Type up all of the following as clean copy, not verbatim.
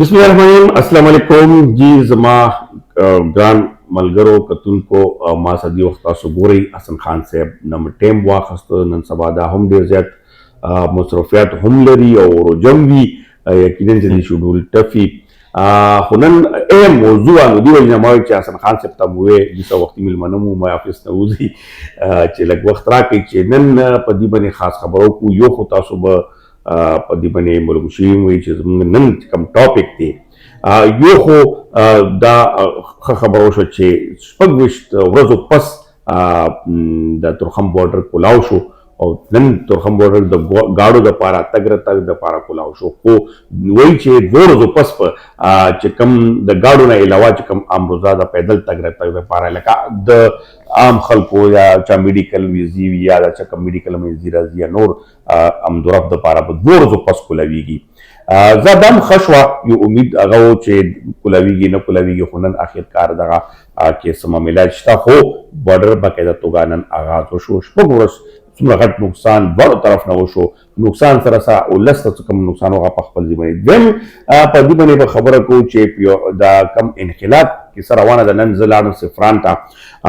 बिस्मिल्लाहिर्रहमानिर्रहीम अस्सलाम वालेकुम जी जमा ग्रान मलगरो कतुनको ما صدی وخت تاسو ګورئ حسن خان صاحب نم ټیم واخستو نن سبا دا هم ډیر زیات مصروفیات هم لري او رجم وي یقینا چې د شډول ټفي خو نن اهم موضوع نو دی وجه ما چې حسن خان صاحب ته وې د څو وخت ملمنمو ما افس ته وځي چې لږ وخت راکړي چې نن په دې باندې خاص خبرو کو یو خو تاسو به په دې باندې ملګری وي چې نن کوم ټاپک دی یو خو دا خبرو شو چې شپږ ورځو پس د ترخم بورډر کولاو شو او نن ترخم بورډر د گاډو د پاره تګ د پاره کولاو شو خو وایي چې دوه ورځو پس چې کم د گاډو نه علاوه چې کم امروزه د پیدل تګ د پاره لکه د عام خلکو یا چا میډیکل ویزي یا چا کم میډیکل ویزي راځي یا نور امدورف د پاره په دوه ورځو پس کولاویږي زدم خشوا یو امید هغه چې کولاویږي نه کولاویږي خو نن اخر کار دغه کې سم علاج شته خو بارډر باقاعده توګه نن آغاز وشو شپږ ورځ څومره غټ نقصان دواړو طرف نه وشو نقصان سره سره ولسته کم نقصان هغه په خپل ځای دیم په دې باندې خبره کوو چې دا کم انخلاق کې سره روانه ده نن زلاړو سفران ته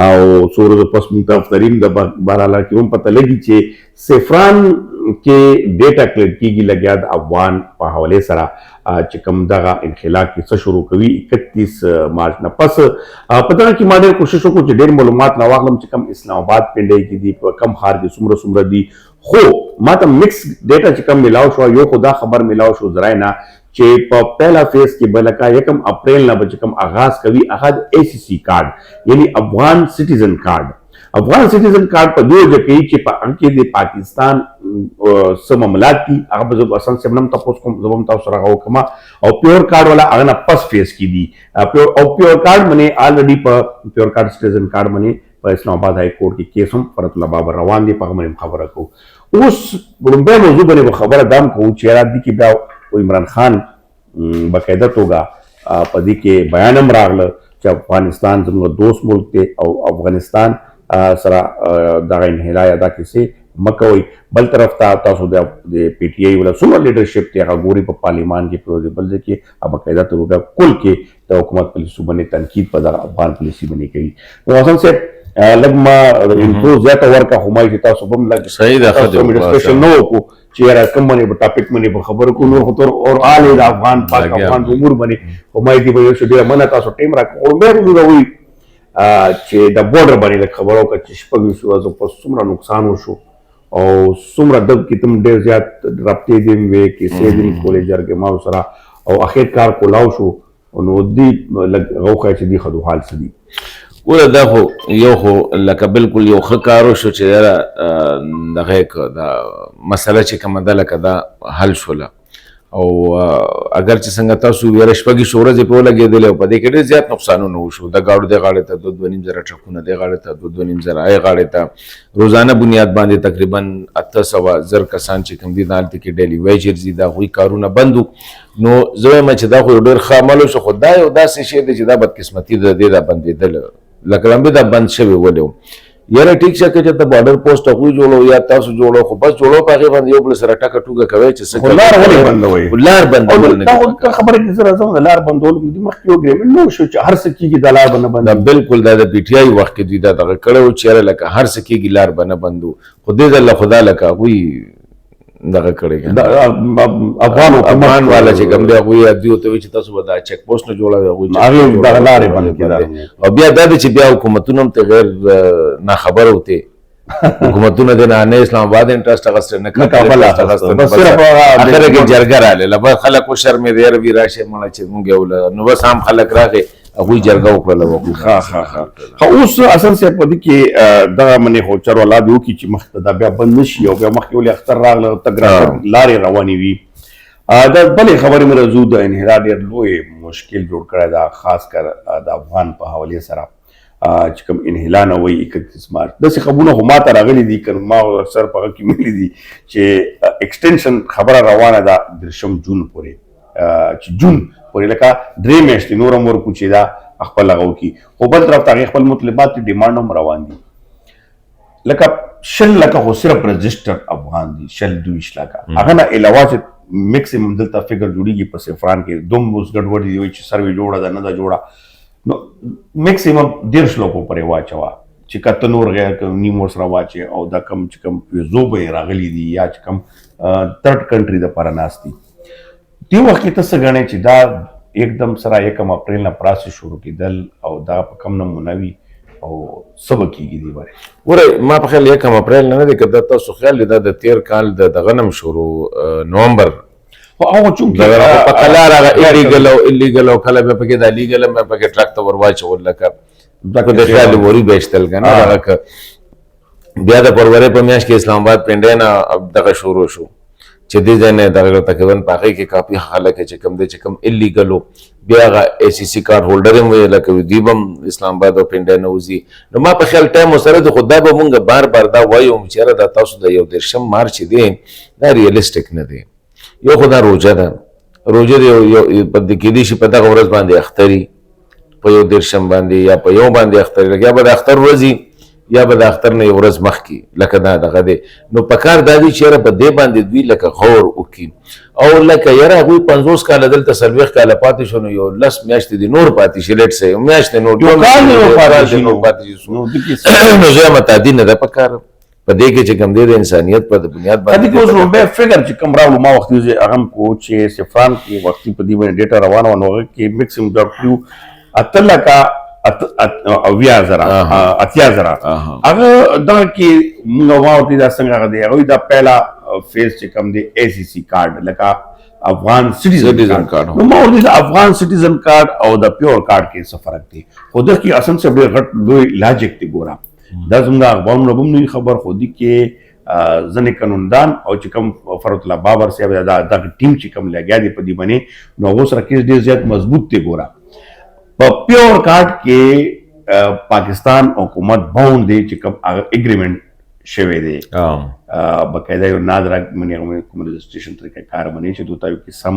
او څو ورځې پس متفرین د بهراله کې هم پته لګي چې سفران کې ډیټا کلیکټ کیږي لګیا د افغان په حواله سره چې کوم دغه انخلاق کې څه شروع کوي 31 مارچ نه پس پته نه کې ما ډېر کوشش وکړو چې ډېر معلومات نه واخلم چې کوم اسلام آباد پنډي کې دي په کم خار کې څومره دي خو ما ته مکس ډیټا چې کوم ملاو شو یو خدا خبر ملاو شو ذرای نه چې په پہلا فیز کې بلکا 1 اپریل نه بچ کم آغاز کوي احد ACC کارت یعنی افغان سټیزن کارت افغان سټیزن کارت په دوه ځکه چې په انکه د پاکستان سم مملات دي هغه په اساس چې نن تاسو کوم زبم تاسو راغو کما او پیور کارت والا هغه پس فیس کې دي پیور کارت منه الریډي په پیور کارت سټیزن کارت منه په اسلام آباد های کورټ کې کیس هم فرت الله بابا روان دي په باندې خبره کو اوس ګړمبه موضوع باندې خبره دام کو چې را دي کې بیا عمران خان باقاعده توګه په دې کې بیان هم راغله چې افغانستان زموږ دوست ملک دی او افغانستان سره دغه انحلای ادا کیسه مکوي بل طرف ته تاسو د پی ټی آی ولا څومره لیډرشپ ته هغه ګوري په پارلیمان کې پروزیبل دی کې اب قاعده توګه کل کې د حکومت پالیسي باندې تنقید په دغه افغان پالیسي باندې کوي نو اصل سے لګما انټرو زیاته ورکه همای چې تاسو هم لګ صحیح ده خو سپیشل نو کو چې را کوم باندې په ټاپک باندې خبرو کو نور خطر او آل د افغان پاک افغان امور باندې همای دی به یو څه ډیر منه تاسو ټیم را او مې وروي چې د بورډر باندې خبرو کا چې شپږ ورځې په څومره نقصان وشو او څومره د کتم ډیر زیات رابطې دي وې کې سیدن کولې جرګه ما سره او اخر کار کولاو شو نو دی غوخه چې دی خدو حال سدي ولا دا خو یو خو لکه بالکل یو ښه کارو شو چې دغه دا مسله چې کومه ده لکه دا حل شوله او اگر چې څنګه تاسو ویل شپږی شورځ په لګېدل او په دې کې ډېر زیات نقصانونه وشو د گاډو د غاړې ته 2.5 زره ټرکونه د غاړې ته 2.5 زره ای غاړې ته روزانه بنیاد باندې تقریبا 800 زر کسان چې کوم دي دالت کې ډیلی ویجرز دا غوي کارونه بندو نو زه ما چې دا خو ډېر خامل شو خدای او داسې شی دی چې دا بدقسمتي د دې دا بندیدل لکه لمبه دا بند شوی ولو یاره ټیک شه چې ته بارډر پوسټ خو جوړو یا تاسو جوړو خو بس جوړو په هغه باندې یو بل سره ټاکه ټوګه کوي چې څه لار ولې بندوي لار بندول نه دا خبره کې سره زموږ لار بندول د مخکې اګریمنټ نو شو چې هر څه کېږي د لار بند بالکل دا د پی ټی آی وخت کې دا دغه کړو چې لکه هر څه کېږي لار بندو خو دې د الله خدا لکه وی دغه کړی افغان والا چې کوم دی خو یې دیو ته چې تاسو به دا چک پوسټ نه جوړوي هغه دغه لارې بند کړه او بیا دا چې بیا حکومتونه ته غیر نه خبر وته حکومتونه د نه اسلام آباد انټرست غسر نه کابل غسر بس صرف اخر کې جرګه رااله لبا خلک کو شرم دی روي راشه مړه چې مونږ ول نو بس هم خلک راغی هغه جرګه وکړه خو اوس اصل سے په دې کې دغه منې هو چر ولادت یو کی چې مخته دا بیا بند نشي او بیا مخکې ولې اختر راغله تګرا لارې رواني وي دا بلې خبرې مرزو د انحراف ډېر لوی مشکل جوړ کړی دا خاص کر د افغان په حواله سره چې کوم انحلال نه وي 31 مارچ داسې خبرونه هم ماته راغلي دي که ما سر په هغه کې ملي دي چې ایکسټنشن خبره روانه ده 3 جون پورې چې جون پورې لکه 3 میاشتې نور هم ورکو چې دا خپل هغه وکړي خو بل طرف ته خپل مطالبات ډیمانډ هم روان دي لکه 100 لکه خو صرف رجسټر افغان دي 120 لکه هغه نه علاوه چې میکسیمم دلته فکر جوړیږي په سفران کې دوم اوس ګډوډي دی چې سروې جوړه ده نه ده جوړه نو میکسیمم 1.5 لوکو پرې واچوه چې کته نور غیر نیم ورسره واچي او دا کم چې کم ویزو به راغلي دي یا چې کم تھرډ کنټري د پاره ناست دي دې وخت کې ته څه ګڼې چې دا एकदम سره 1 اپریل نه پروسس شروع کېدل او دا په کم نمونه وي او څه به کېږي دې باره ګوره ما په خیال 1 اپریل نه دی که دا تاسو خیال دا د تیر کال د غنم شروع نومبر خو هغه چونکې په قلار هغه ایلیګل او کله به پکې د لیګل مې پکې ټرک ته ور واچول لکه دغه د خیال وری بیشتل کنه هغه بیا د پرورې په میاشت کې اسلام آباد پنډه نه دغه شروع شو چې دې ځای نه دغه تقریبا په هغې کې کافي خلک چې کم دی چې کم الیګل و بیا هغه ای سی سی کارډ هولډر هم ویل لکه دوی به هم اسلام آباد او پنډه نه وځي نو ما په خیال ټایم ورسره د خو دا به مونږ بار بار دا وایو چې یاره دا تاسو د 1 مارچ چې دی دا ریلسټک نه دی یو خو دا روژه ده روژه د کېدای شي په دغه ورځ باندې اختري په 1 باندې یا په یو باندې اختري لکه یا به د اختر ورځي یا به د اختر نه یو ورځ مخکې لکه دا دغه دی نو په کار دا دی چې یاره په دې باندې دوی لکه غور وکړي او لکه یاره هغوی 50 کاله دلته 40 کاله پاتې شو نو یو 10 میاشتې دي نور پاتې شي لیټ سي میاشتې نور پاتې شي نو زه متعدي نه ده په کار په دې کې چې کوم دی د انسانیت په بنیاد باندې اوس نو به فکر چې کوم راولو ما وخت یې هغه کو چې سفران کې وختي په دې باندې ډیټا روانه و نو کې میکسیمم ډاکټر اتل کا اویا زرا اتیا زرا هغه دا کې موږ واوتی دا څنګه هغه دی هغه دا پہلا فیز چې کوم دی ای سی سی کارت لکه افغان سټیزن کارت نو ما ورته افغان سټیزن کارت او د پیور کارت کې څه فرق دی خو دا کې اصل څه ډېر غټ لوی لاجیک دی ګورا دا زموږ اخبارونو به نوې خبر خو دی کې ځنې قانوندان او چې کوم فرات الله بابر صاحب دا ټیم چې کوم لګیا دی په دې باندې نو هغه سره کې ډېر زیات مضبوط دی ګورا په پیور کارت کې پاکستان حکومت باوند دی چې کوم اګریمنٹ شوی دی باقاعده یو نادره کوم رجسټریشن طریقه کار باندې چې دوی یو قسم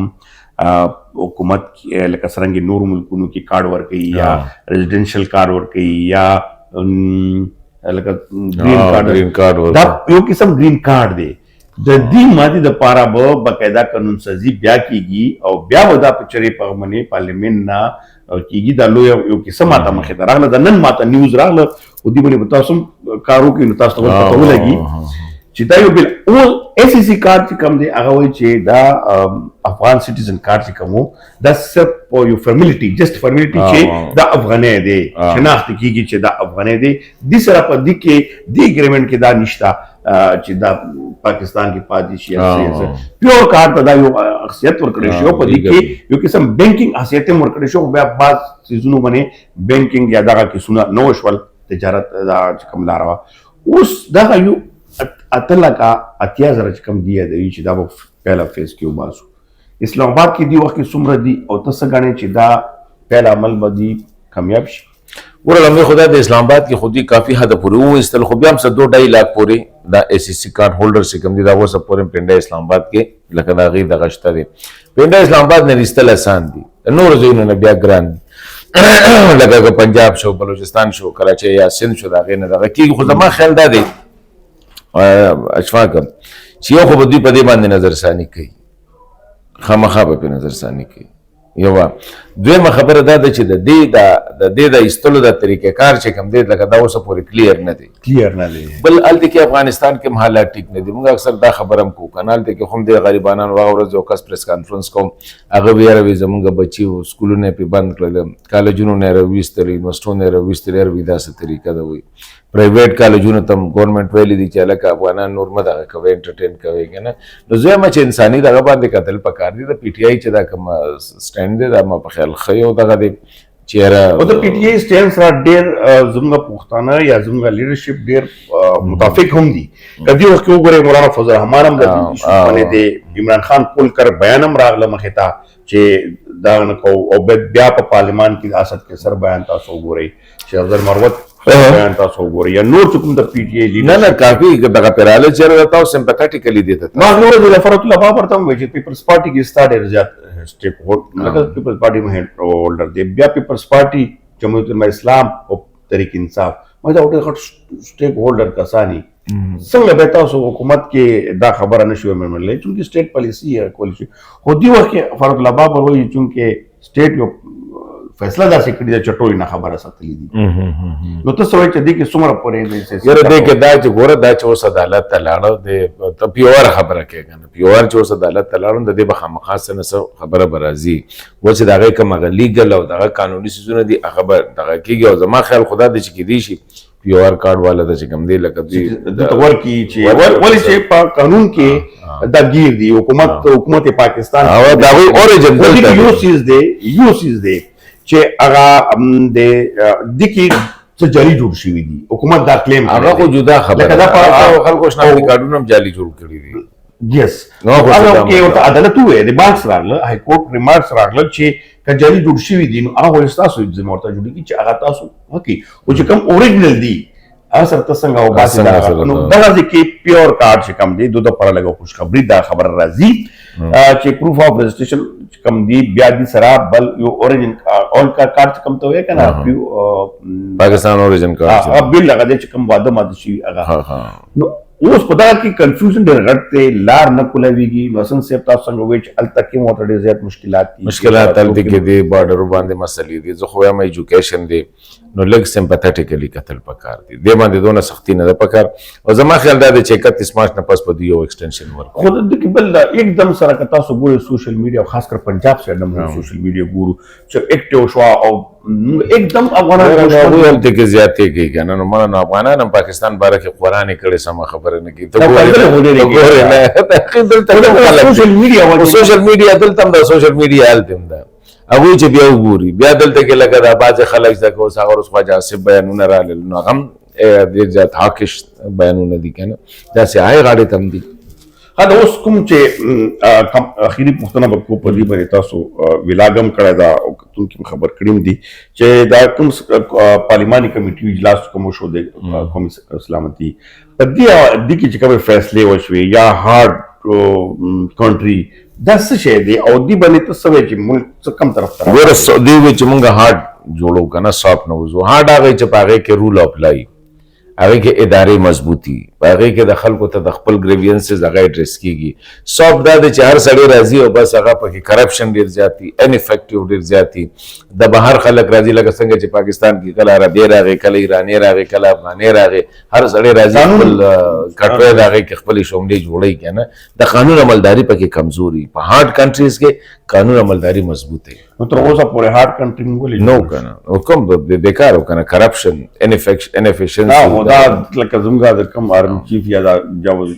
حکومت لکه څنګه نور ملکونو کې کارت ورکوي یا ریزیډنشل کارت ورکوي یا لکه گرین کارت دا یو قسم گرین کارت دی د دې ماده د پاره به باقاعده قانون سازي بیا کیږي او بیا به دا پچرې په باندې پارلیمنت نه کیږي دا لوی یو قسم ماته مخې ته راغله د نن ماته نیوز راغله او دې باندې تاسو کارو کې نو تاسو ته پته ولګي چې دا یو بل او ای سی سی کارت کوم دی هغه وایي چې دا افغان سټیزن کارت کوم دا صرف یو فارمیلیټي جست فارمیلیټي چې دا افغاني دی شناخت کیږي چې دا افغاني دی د سره په دې کې د اګریمنٹ کې دا نشته چې دا پاکستان کې پاتې شي پیور کارت دا یو حیثیت ورکړی شو په دې کې یو قسم بینکینګ حیثیت ورکړی شو بیا بعض سيزونو باندې بینکینګ یا دغه کیسونه نو شول تجارت دا کوم لار اوس دا یو اتل کا اتیا زره کوم دی دی چې دا په پهلا فیز کې وباسو اسلام آباد کې دی وخت سمره دی او تاسو غاڼه چې دا پهلا عمل بدی کامیاب شي ورلمه خدا د اسلام آباد کې خودي کافی حد پورې وو استل خو بیا هم 2.5 لاکھ پورې دا ای سی سی کارت هولډر چې کوم دی دا وسه پورې پنده اسلام آباد کې لکه دا غي د غشته دی پنده اسلام آباد نه رستل آسان دي نور زینو نه بیا ګران لکه پنجاب شو بلوچستان شو کراچي یا سند شو دا غي نه دا کې خو زما خیال دا دی اشفاق چې یو خو دوی په دې باندې نظر ثاني کوي خامخا په نظر ثاني کوي یو دویمه خبره دا ده چې د دې د ایستلو د طریقې کار چې کوم دی لکه دا اوسه پورې کلیر نه دی بل هلته کې افغانستان کې حالات ټیک نه دي موږ اکثر دا خبره هم کوو کنه هلته کې هم د غریبانو هغه ورځ یو کس پریس کانفرنس کوم هغه ویاره وي زمونږ بچي سکولونه پې بند کړل کالجونو نه یې راویستل یونیورسټو نه یې راویستل یاره وي داسې طریقه ده وي پرایویټ کالجونو ته ګورنمنټ ویلي دي چې هلکه افغانان نور مه دغه کوئ انټرټین کوئ که نه نو زه یم چې انساني دغه باندې کتل پکار دي د پی ټي آی چې دا کوم سټینډ دی دا ما په خیال ښه یو دغه دی چې یاره او د پی ټي آی سټینډ سره ډېر زموږ پښتانه یا زموږ لیډرشپ ډېر متفق هم دي که دې وخت کې وګورئ مولانا فضل الرحمان هم د دې باندې دی عمران خان کولکر بیان هم راغله مخې ته چې دا نه کوو او بیا په پارلمان کې د اسد کې سر بیان تاسو وګورئ چې افضل مروت بیان تاسو وګورئ یا نور چې کوم د پی ټي آی نه کافي دغه پیراله چېرې تاسو سمپاتیکلی دي ته ما نور د فرات الله بابر ته وایي چې پیپلز پارټي کې ستا ډېر زیات سټیک هولډر پیپلز پارټي مې هولډر دی بیا پیپلز پارټي جمهوریت اسلام او تحریک انصاف ما دا ډېر غټ سټیک هولډر کسانی څنګه به تاسو حکومت کې دا خبره نشوي منلې چې سټیټ پالیسی یا کول شي خو دی وخت کې فرض الله بابر وایي چې سټیټ یو فیصله داسې کړې ده چې ټولې نه خبره ساتلې دي نو ته څه وایې چې دې کې څومره پورې یاره دې کې دا چې ګوره دا چې اوس عدالت ته لاړه ته پیور خبره کوې که نه پیور چې اوس عدالت ته لاړم د دې به خامخا څه نه څه خبره به راځي و چې د هغې کوم هغه لیګل او دغه قانوني څیزونه دي هغه به دغه کېږي او زما خیال خدا دی چې کېدی شي پیور کارډ والا د چې کوم دی لکه دلته ورکړي چې ولې چې په قانون کې دا گیر دی حکومت پاکستان او د هغوی اوریجن دلته یو سیز دی چې هغه د دې کې څه جعلي جوړ شوي دي حکومت دا کلیم هغه خو جدا خبره ده خلکو شناختی کارډونه هم جعلي جوړ کړي دي یس هغه کې ورته عدالت وویل ریمارکس راغله های کورټ ریمارکس راغله چې که جعلي جوړ شوي دي نو هغه ستاسو ذمه ورته جوړېږي چې هغه تاسو وکړي او چې کوم اوریجنل دي هغه سره ته څنګه وباسي نو دغه کې پیور کارډ چې کوم دی د لپاره لږه خوشخبري دا خبره راځي چې پروف اف رجسټریشن کم دی بیا دي سره بل یو اوریجن اول کا کارت کم ته وای کنه پاکستان اوریجن کارت بل لگا دې چې کم واده ماده شي هغه نو اوس په دا کې کنفیوژن ډېر غټ ته لار نه کولويږي نو حسن صاحب تاسو څنګه وای چې ال تک مو ډېر زیات مشکلات تل دي کې دي بارډر باندې مسلې دي زه خو یم ایجوکیشن دی نو لږ سمپاتیکلی قتل پکار دي د باندې دونه سختی نه ده پکار او زما خیال دا دی چې 31 مارچ نه پس په دی یو ایکسټنشن ورک خود د کې بل एकदम سره که تاسو ګورئ سوشل میډیا خاص کر پنجاب سره د سوشل میډیا ګورو چې اکټیو شو او एकदम افغانان ته کې زیاتې کوي کنه نو مانه افغانان هم پاکستان باره کې قران کړي سم خبره نه کوي ته ګورې نه سوشل میډیا دلته د سوشل میډیا التم دا هغه چې بیا وګوري بیا دلته کې لګا دا باز خلک دا کو ساغور اوس خواجه اسب بیانونه را لنو هم د ذات حقش بیانونه دي کنه دا سه آی غاړي تم دي دا اوس کوم چې اخیری پوښتنه به کو په دې باندې تاسو ویلاګم کړی دا او کوم خبر کړیم دي چې دا کوم پارلیماني کمیټي اجلاس کوم شو د قومي سلامتي په دې کې چې کوم فیصله وشوي یا هارد کنټري دا څه شی دی او دی باندې ته سوي چې ملک څه کم طرف ته ور سعودي چې مونږه هارد جوړو کنه سافټ نه وزو هارد هغه چې پاغه کې رول اپلای هغه کې ادارې مضبوطي هغه کې د خلکو ته د خپل گریوینسز هغه ایډریس کیږي سافټ دا چې هر سړی راځي او بس هغه پکې کرپشن ډیر زیاتی ان افیکټیو ډیر زیاتی د بهر خلک راځي لکه څنګه چې پاکستان کې کله عربي راغی کله ایرانی راغی کله افغاني راغی هر سړی راځي خپل کټوي راغی کې خپل شوملې جوړي کنه د قانون عملداري پکې کمزوري په هارد کنټریز کې قانون عملداري مضبوط دی نو تر اوسه پورې هارد کنټری موږ نو کنه او کوم بیکار کنه کرپشن ان افیشنسي دا لکه زموږ د کم آرمی چیف یا دا جاوز